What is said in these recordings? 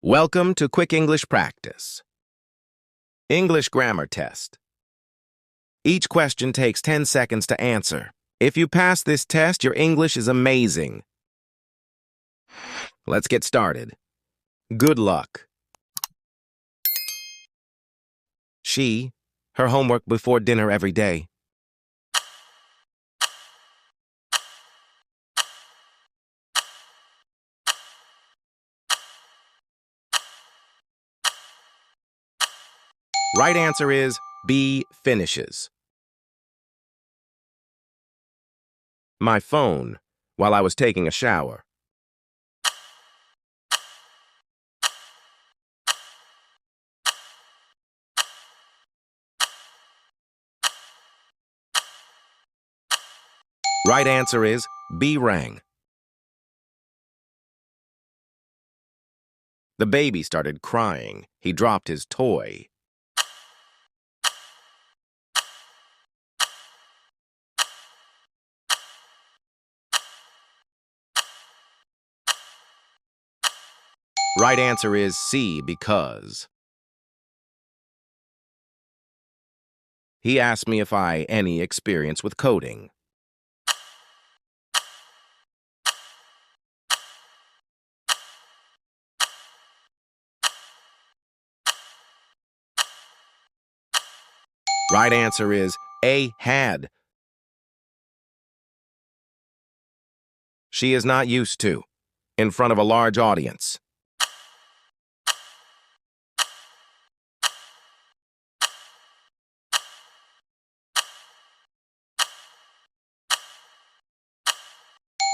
Welcome to Quick English Practice. English Grammar Test. Each question takes 10 seconds to answer. If you pass this test, your English is amazing. Let's get started. Good luck. Her homework before dinner every day. Right answer is B, finishes. My phone, while I was taking a shower. Right answer is B, rang. The baby started crying. He dropped his toy. Right answer is C, because. He asked me if I any experience with coding. Right answer is A, had. She is not used to, in front of a large audience.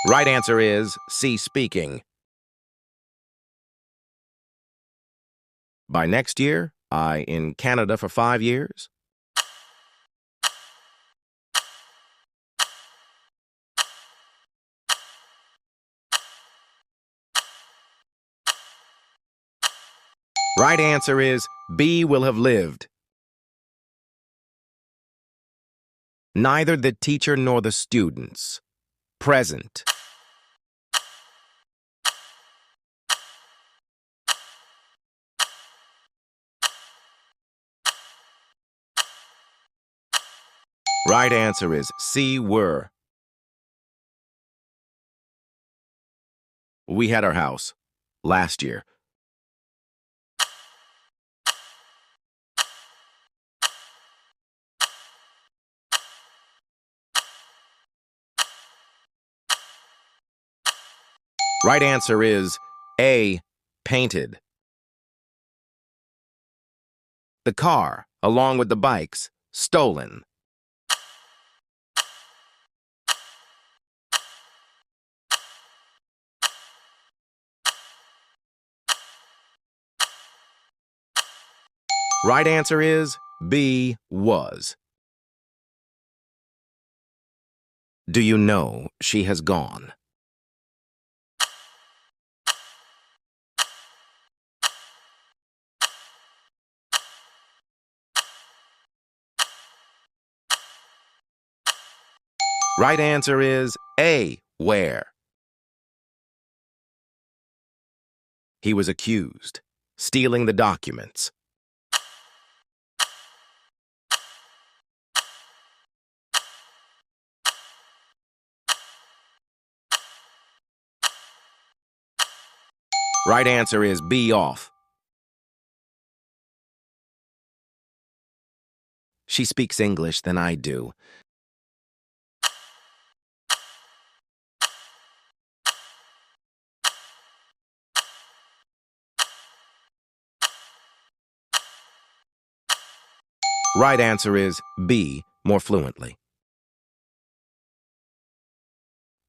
Right answer is C, speaking. By next year, I in Canada for 5 years. Right answer is B, will have lived. Neither the teacher nor the students. Present. Right answer is C, were. We had our house last year. Right answer is A, painted. The car, along with the bikes, stolen. Right answer is B, was. Do you know she has gone? Right answer is A, where. He was accused, stealing the documents. Right answer is B, off. She speaks English than I do. Right answer is B, more fluently.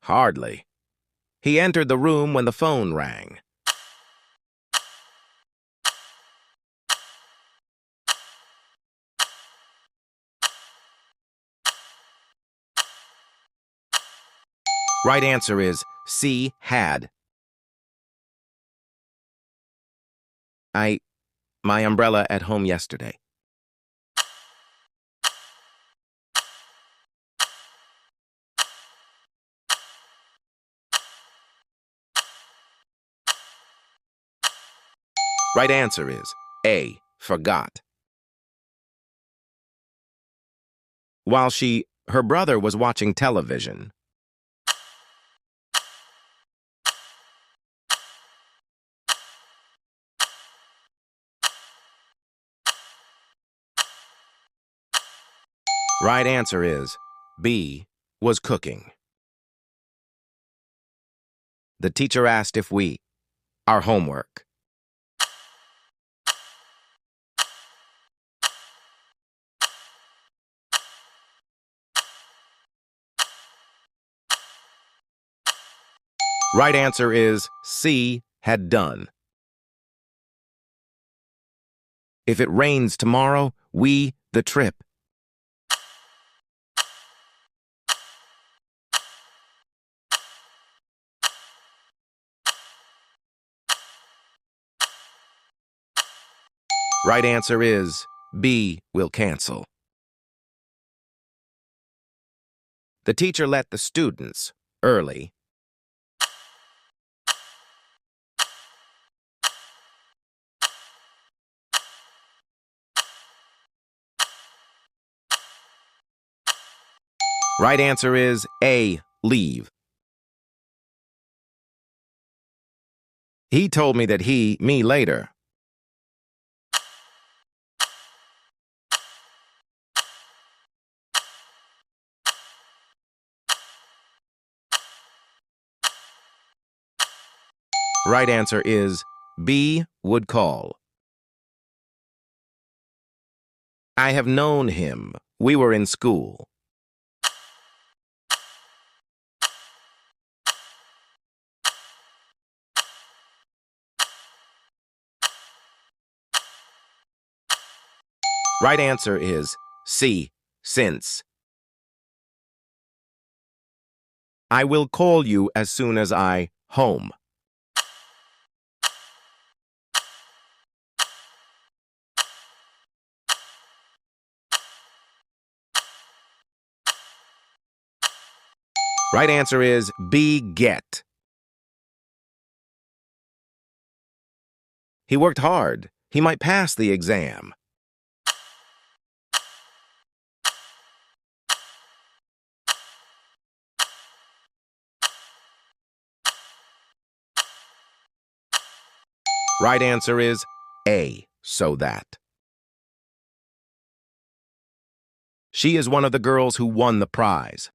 Hardly. He entered the room when the phone rang. Right answer is C, had. My umbrella at home yesterday. Right answer is A, forgot. While her brother was watching television. Right answer is B, was cooking. The teacher asked if our homework. Right answer is C, had done. If it rains tomorrow, the trip. Right answer is B, will cancel. The teacher let the students early. Right answer is A, leave. He told me that me later. Right answer is B, would call. I have known him. We were in school. Right answer is C, since. I will call you as soon as I home. Right answer is B, get. He worked hard. He might pass the exam. Right answer is A, so that. She is one of the girls who won the prize.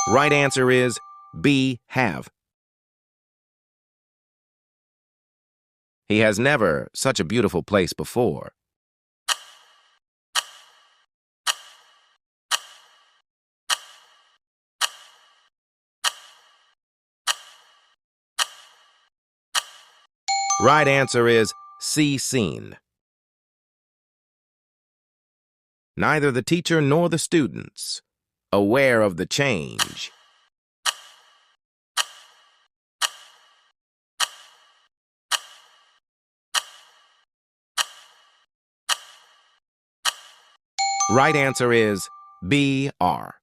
Right answer is B, have. He has never such a beautiful place before. Right answer is C, seen. Neither the teacher nor the students aware of the change. Right answer is B, are.